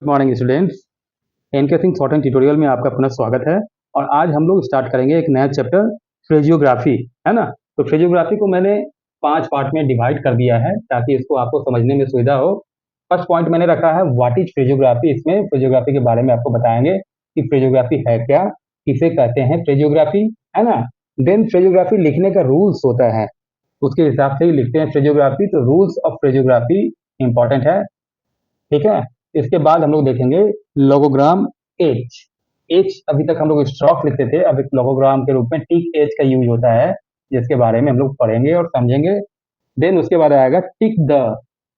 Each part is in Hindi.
Good morning students. NK Singh shorthand tutorial में आपका पुनः स्वागत है। और आज हम लोग स्टार्ट करेंगे एक नया चैप्टर फ्रेजियोग्राफी, है ना। तो फ्रेजियोग्राफी को मैंने 5 पार्ट में डिवाइड कर दिया है ताकि इसको आपको समझने में सुविधा हो। फर्स्ट पॉइंट मैंने रखा है व्हाट इज फ्रेजियोग्राफी। इसमें फ्रेजियोग्राफी के बारे में आपको बताएंगे कि फ्रेजियोग्राफी है क्या, किसे कहते हैं फ्रेजियोग्राफी, है ना। देन फ्रेजियोग्राफी लिखने का रूल्स होता है, उसके हिसाब से ही लिखते हैं फ्रेजियोग्राफी। तो रूल्स ऑफ फ्रेजियोग्राफी इंपॉर्टेंट है, ठीक है। इसके बाद हम लोग देखेंगे लोगोग्राम एच। एच अभी तक हम लोग स्ट्रोक लिखते थे, अब एक लोगोग्राम के रूप में टिक एच का यूज होता है, जिसके बारे में हम लोग पढ़ेंगे और समझेंगे। देन उसके बाद आएगा टिक द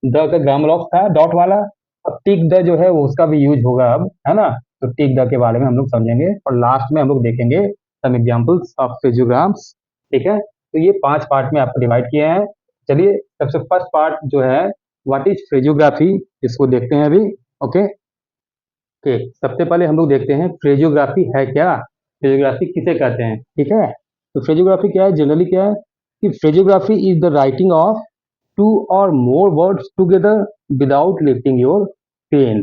का ग्रामर ऑफ था डॉट वाला। अब टिक द जो है वो उसका भी यूज होगा अब, है ना। तो टिक द के बारे में हम लोग समझेंगे और लास्ट में हम लोग देखेंगे सम एग्जांपल्स ऑफ फ्रेजियोग्राम्स, ठीक है। तो ये 5 पार्ट में आपको डिवाइड किए हैं। चलिए सबसे फर्स्ट पार्ट जो है व्हाट इज फ्रेजियोग्राफी, इसको देखते हैं अभी। ओके ओके, सबसे पहले हम लोग देखते हैं फ्रेजियोग्राफी है क्या, फ्रेजियोग्राफी किसे कहते हैं, ठीक है। तो फ्रेजियोग्राफी क्या है, जनरली क्या है कि phraseography is the writing of 2 or more words together without lifting your pen.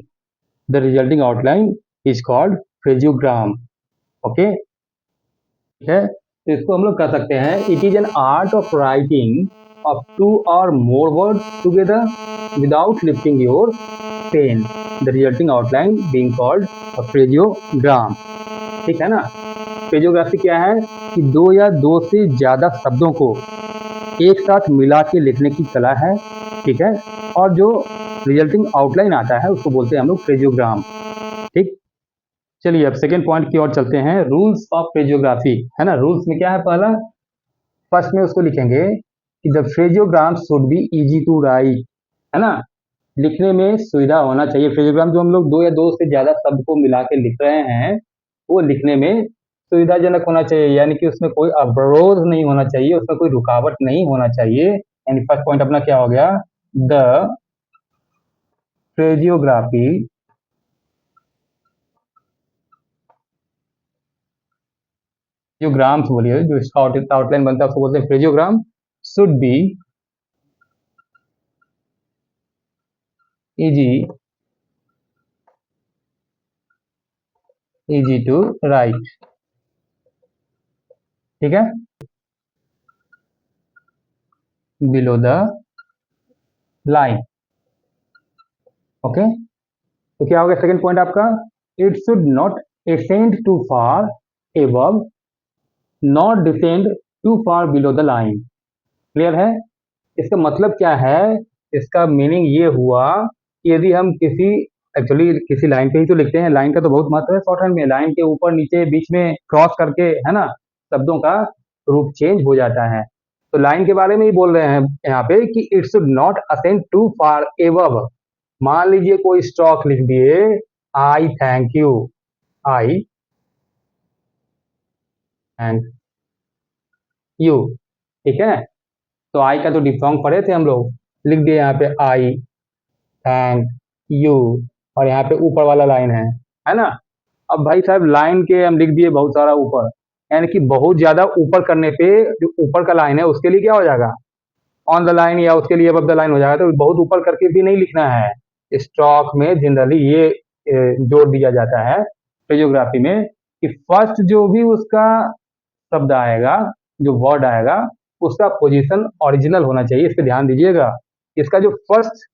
The resulting outline is called phraseogram. Okay, ठीक है। तो इसको हम लोग कह सकते हैं it is an art of writing of 2 or more words together without lifting your pen, the resulting outline being called a फ्रेजियोग्राम, ठीक है ना। फ्रेजियोग्राफी क्या है कि 2 या 2 से ज्यादा शब्दों को एक साथ मिला के लिखने की कला है, ठीक है। और जो रिजल्टिंग आउटलाइन आता है उसको बोलते हैं हम लोग फ्रेजियोग्राम, ठीक। चलिए अब सेकेंड पॉइंट की ओर चलते हैं, रूल्स ऑफ फ्रेजियोग्राफी, है ना। रूल्स में क्या है, पहला फर्स्ट में उसको लिखेंगे कि the phraseogram should be easy to write, है ना। लिखने में सुविधा होना चाहिए। फ्रेजियोग्राम जो हम लोग 2 या 2 से ज्यादा शब्द को मिला के लिख रहे हैं वो लिखने में सुविधाजनक होना चाहिए, यानी कि उसमें कोई अवरोध नहीं होना चाहिए, उसमें कोई रुकावट नहीं होना चाहिए। यानी फर्स्ट पॉइंट अपना क्या हो गया, द फ्रेजियोग्राफी जो ग्राम्स बोलिए, जो इसका आउटलाइन बनता है उसको बोलते हैं phraseogram, should be easy easy to write, ठीक है, बिलो द लाइन। ओके, तो क्या हो गया सेकंड पॉइंट आपका, it should not ascend too far above, not descend too far below the line. Clear है। इसका मतलब क्या है, इसका मीनिंग ये हुआ कि यदि हम किसी एक्चुअली किसी लाइन पे ही तो लिखते हैं, लाइन का तो बहुत महत्व है शॉर्ट हैंड में, लाइन के ऊपर नीचे बीच में क्रॉस करके, है ना, शब्दों का रूप चेंज हो जाता है। तो लाइन के बारे में ही बोल रहे हैं यहाँ पे कि it should not ascend too far above. मान लीजिए कोई स्ट्रोक लिख दिए, I thank you, I thank you, ठीक है। तो आई का तो डिफॉन्ग पढ़े थे हम लोग, लिख दिए यहाँ पे आई थैंक यू, और यहाँ पे ऊपर वाला लाइन है ना। अब भाई साहब लाइन के हम लिख दिए बहुत सारा ऊपर, यानी कि बहुत ज्यादा ऊपर करने पे जो ऊपर का लाइन है उसके लिए क्या हो जाएगा, ऑन द लाइन, या उसके लिए अब द लाइन हो जाएगा। तो बहुत ऊपर करके भी नहीं लिखना है। स्टॉक में जनरली ये जोड़ दिया जाता है फिजियोग्राफी में कि फर्स्ट जो भी उसका शब्द आएगा, जो वर्ड आएगा, उसका पोजीशन ओरिजिनल होना चाहिए। इस पे ध्यान दीजिएगा, इसका जो फर्स्ट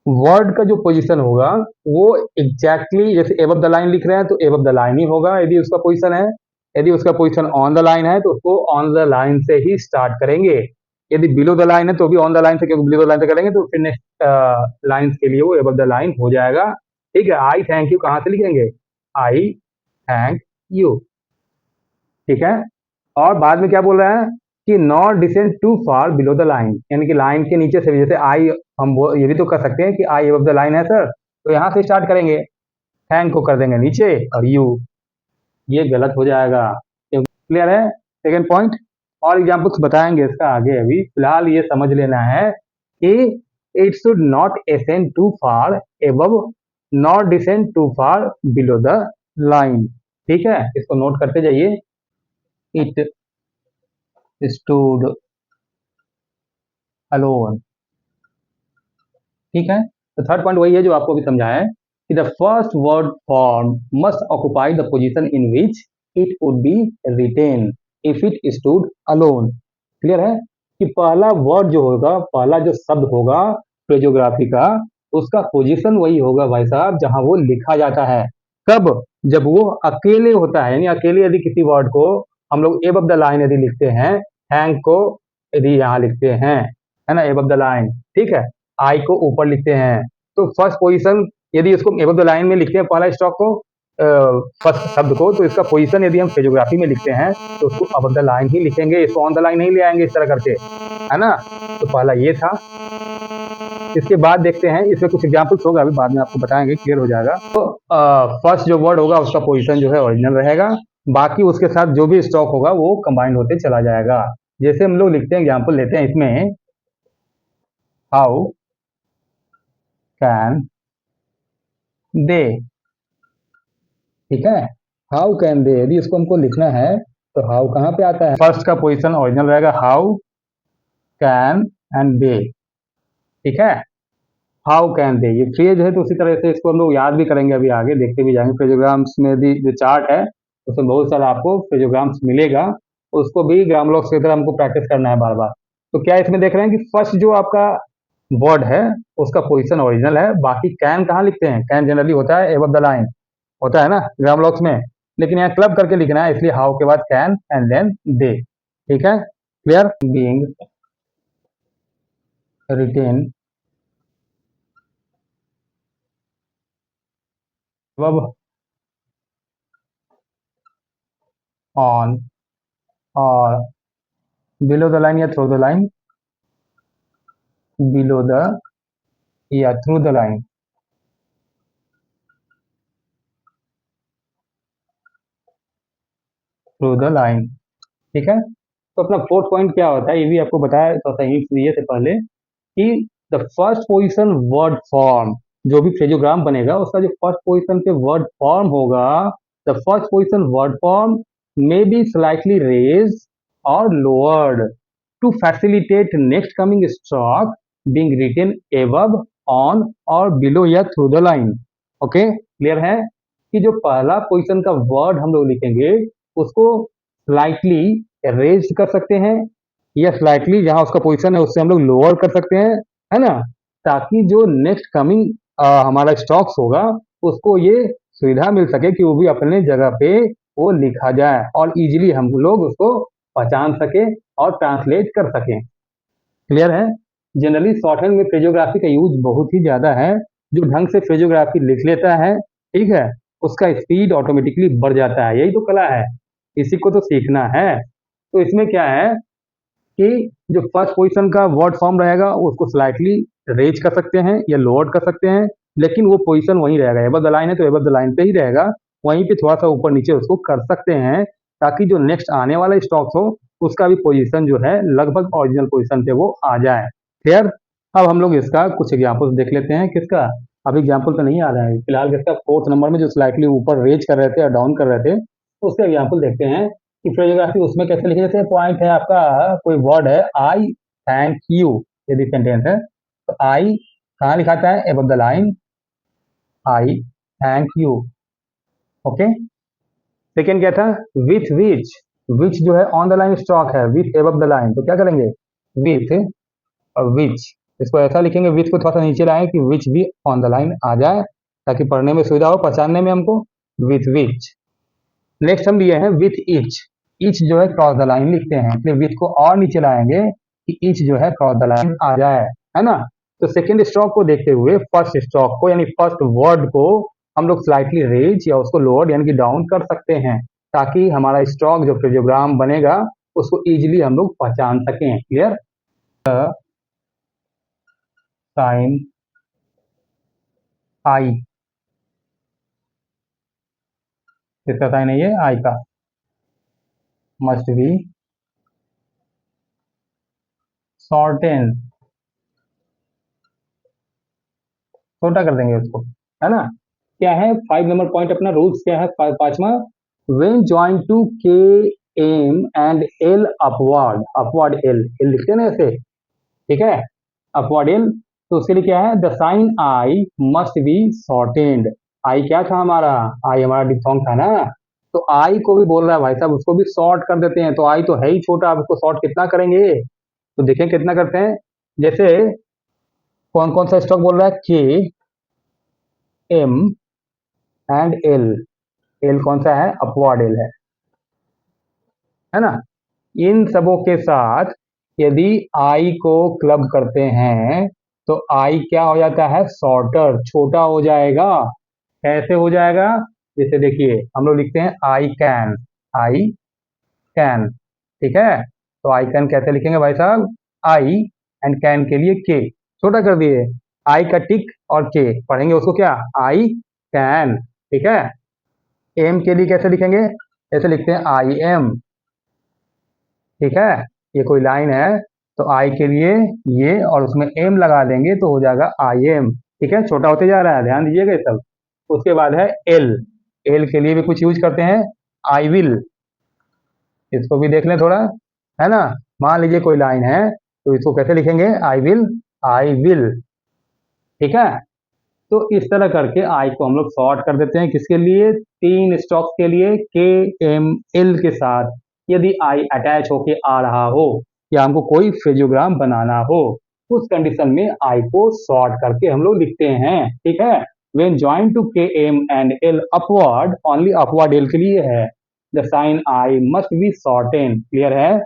वर्ड का जो पोजीशन होगा वो एग्जैक्टली जैसे एबव द लाइन लिख रहे हैं तो एबव द लाइन ही होगा यदि उसका पोजीशन है। यदि उसका पोजीशन ऑन द लाइन है तो उसको ऑन द लाइन से ही स्टार्ट करेंगे। यदि बिलो द लाइन है तो भी ऑन द लाइन से, क्योंकि बिलो द लाइन से करेंगे तो फिर नेक्स्ट लाइन के लिए वो एबव द लाइन हो जाएगा, ठीक है। आई थैंक यू कहाँ से लिखेंगे, आई थैंक यू, ठीक है। और बाद में क्या बोल रहा है कि not descend too far below the line, यानी कि लाइन के नीचे से भी, जैसे आई हम ये भी तो कर सकते हैं कि आई एबव द लाइन है सर, तो यहाँ से स्टार्ट करेंगे, थैंक को कर देंगे नीचे और यू, ये गलत हो जाएगा। क्लियर है सेकेंड पॉइंट। और एग्जाम्पल्स बताएंगे इसका आगे, अभी फिलहाल ये समझ लेना है कि it should not ascend too far above, not descend too far below the line, ठीक है। इसको नोट करते जाइए, इट stood alone, ठीक है। तो थर्ड पॉइंट वही है जो आपको भी समझाया है, कि the first word form must occupy the position in which it would be written if it stood alone. Clear है कि पहला वर्ड जो होगा, पहला जो शब्द होगा फ्रेजोग्राफी का, उसका पोजीशन वही होगा भाई साहब जहां वो लिखा जाता है। कब? जब वो अकेले होता है, यानी अकेले यदि किसी वर्ड को हम लोग एबव द लाइन यदि लिखते हैं, हैंग को यदि यहाँ लिखते हैं, है ना, एबव द लाइन, ठीक है, आई को ऊपर लिखते हैं, तो फर्स्ट पोजीशन यदि उसको एबव द लाइन में लिखते हैं पहला स्टॉक को, फर्स्ट शब्द को, तो इसका पोजीशन यदि हम फ्रेजोग्राफी में लिखते हैं तो उसको अबव द लाइन ही लिखेंगे, इसको ऑन द लाइन नहीं ले आएंगे इस तरह करके, है ना। तो पहला ये था। इसके बाद देखते हैं, इसमें कुछ एग्जाम्पल्स होगा, अभी बाद में आपको बताएंगे, क्लियर हो जाएगा। तो फर्स्ट जो वर्ड होगा उसका पोजीशन जो है ओरिजिनल रहेगा, बाकी उसके साथ जो भी स्टॉक होगा वो कंबाइंड होते चला जाएगा। जैसे हम लोग लिखते हैं, एग्जाम्पल लेते हैं इसमें, हाउ कैन दे, ठीक है, हाउ कैन दे, यदि इसको हमको लिखना है तो हाउ कहाँ पे आता है, फर्स्ट का पोजीशन ओरिजिनल रहेगा, हाउ कैन एंड दे, ठीक है, हाउ कैन दे, ये फ्रेज है, तो उसी तरह से इसको हम लोग याद भी करेंगे, अभी आगे देखते भी जाएंगे। फ्रेजोग्राम्स में भी जो चार्ट है उसमें बहुत सारा आपको फ्रेजोग्राम्स मिलेगा, उसको भी ग्रामलॉक्स की तरह हमको प्रैक्टिस करना है बार बार। तो क्या इसमें देख रहे हैं कि फर्स्ट जो आपका वर्ड है उसका पोजीशन ओरिजिनल है, बाकी कैन कहाँ लिखते हैं, कैन जनरली होता है एबव द लाइन, होता है ना ग्रामलॉक्स में, लेकिन यहाँ क्लब करके लिखना है, इसलिए हाउ के बाद कैन एंड देन दे, ठीक है, clear. Being written verb on or below the line या through the line, below the या through the line, through the line, ठीक है। तो अपना फोर्थ पॉइंट क्या होता है, ये भी आपको बताया तो सही दिए थे पहले कि the first position word form, जो भी फ्रेजोग्राम बनेगा उसका जो फर्स्ट पोजीशन पे वर्ड फॉर्म होगा, the first position word form may be slightly raise or lowered to facilitate next coming stroke being written above, on or below या through the line. Okay, clear है कि जो पहला पोजीशन का वर्ड हम लोग लिखेंगे उसको स्लाइटली रेज कर सकते हैं, या स्लाइटली जहां उसका पोजीशन है उससे हम लोग लोअर कर सकते हैं, है ना, ताकि जो नेक्स्ट कमिंग हमारा स्टॉक्स होगा उसको ये सुविधा मिल सके कि वो भी अपने जगह पे वो लिखा जाए और इजीली हम लोग उसको पहचान सके और ट्रांसलेट कर सकें। क्लियर है। जनरली शॉर्ट हैंड में फ्रेजोग्राफी का यूज बहुत ही ज्यादा है, जो ढंग से फ्रेजोग्राफी लिख लेता है, ठीक है, उसका स्पीड ऑटोमेटिकली बढ़ जाता है, यही तो कला है, इसी को तो सीखना है। तो इसमें क्या है कि जो फर्स्ट पोजीशन का वर्ड फॉर्म रहेगा उसको स्लाइटली रेज कर सकते हैं या लोअर कर सकते हैं, लेकिन वो पोजीशन वहीं रहेगा, एबव द लाइन है तो एबव द लाइन पे ही रहेगा, वहीं पे थोड़ा सा ऊपर नीचे उसको कर सकते हैं, ताकि जो नेक्स्ट आने वाला स्टॉक हो उसका भी पोजीशन जो है लगभग ओरिजिनल पोजीशन पे वो आ जाए। क्लियर। अब हम लोग इसका कुछ एग्जाम्पल देख लेते हैं, किसका, अभी एग्जाम्पल तो नहीं आ रहा है फिलहाल, किसका, फोर्थ नंबर में जो स्लाइटली ऊपर रेज कर रहे थे या डाउन कर रहे थे उसका एग्जाम्पल देखते हैं कि फ्रेजोग्राफी उसमें कैसे लिखे जाते हैं। पॉइंट है आपका, कोई वर्ड है आई थैंक यू, यदि सेंटेंस है तो आई कहाँ लिखाता है, above the line, I thank you, okay. Second क्या था, विथ विच, विच जो है ऑन द लाइन स्टॉक है, विथ एबव द लाइन, तो क्या करेंगे, विथ और विच, इसको ऐसा लिखेंगे, विच को थोड़ा सा नीचे लाएं कि विच भी ऑन द लाइन आ जाए, ताकि पढ़ने में सुविधा हो, पहचानने में हमको, विथ विच। नेक्स्ट हम लिए हैं विथ ईच जो है क्रॉस द लाइन लिखते हैं, इसलिए विथ को और नीचे लाएंगे कि ईच जो है क्रॉस द लाइन आ जाए, है ना। तो सेकेंड स्टॉक को देखते हुए फर्स्ट स्टॉक को यानी फर्स्ट वर्ड को हम लोग स्लाइटली रेज या उसको लोअर यानी कि डाउन कर सकते हैं, ताकि हमारा स्टॉक जो फ्रेजोग्राम बनेगा उसको इजीली हम लोग पहचान सकें। क्लियर। साइन आई, किसका साइन है ये, आई का, मस्ट बी शॉर्टेन, छोटा कर देंगे उसको, है ना। क्या है 5 नंबर पॉइंट, अपना रूल्स क्या है, पांचवा, when join to K M and L upward, upward L, L लिखते हैं ना ऐसे, ठीक है, अपवर्ड एल, तो उसके लिए क्या है, the sign I must be shortened, I क्या था हमारा, आई हमारा डिप्थोंग था ना। तो आई को भी बोल रहा है भाई साहब, उसको भी शॉर्ट कर देते हैं। तो आई तो है ही छोटा, अब उसको शॉर्ट कितना करेंगे, तो देखें कितना करते हैं। जैसे कौन कौन सा स्टॉक बोल रहा है, के, एम एंड एल। एल कौन सा है, अपवर्ड एल है ना। इन सबों के साथ यदि आई को क्लब करते हैं तो आई क्या हो जाता है, शॉर्टर, छोटा हो जाएगा। कैसे हो जाएगा, जैसे देखिए हम लोग लिखते हैं आई कैन, आई कैन, ठीक है। तो आई कैन कैसे लिखेंगे भाई साहब, आई एंड कैन के लिए के छोटा कर दिए, आई का टिक और के पढ़ेंगे उसको क्या, आई कैन, ठीक है। एम के लिए कैसे लिखेंगे, ऐसे लिखते हैं आई एम, ठीक है। ये कोई लाइन है तो आई के लिए ये और उसमें एम लगा देंगे तो हो जाएगा आई एम, ठीक है। छोटा होते जा रहा है, ध्यान दीजिएगा ये सब। उसके बाद है एल, एल के लिए भी कुछ यूज करते हैं, आई विल। इसको भी देख लें थोड़ा, है ना। मान लीजिए कोई लाइन है तो इसको कैसे लिखेंगे, आई विल, आई विल, ठीक है। तो इस तरह करके आई को हम लोग शॉर्ट कर देते हैं, किसके लिए, तीन स्टॉक्स के लिए, के एम एल के साथ। यदि आई अटैच होके आ रहा हो या हमको कोई फ्रेजियोग्राम बनाना हो, उस कंडीशन में आई को शॉर्ट करके हम लोग लिखते हैं, ठीक है। when joined to k m and l upward, only upward l के लिए है, the sign I must be shortened, clear है।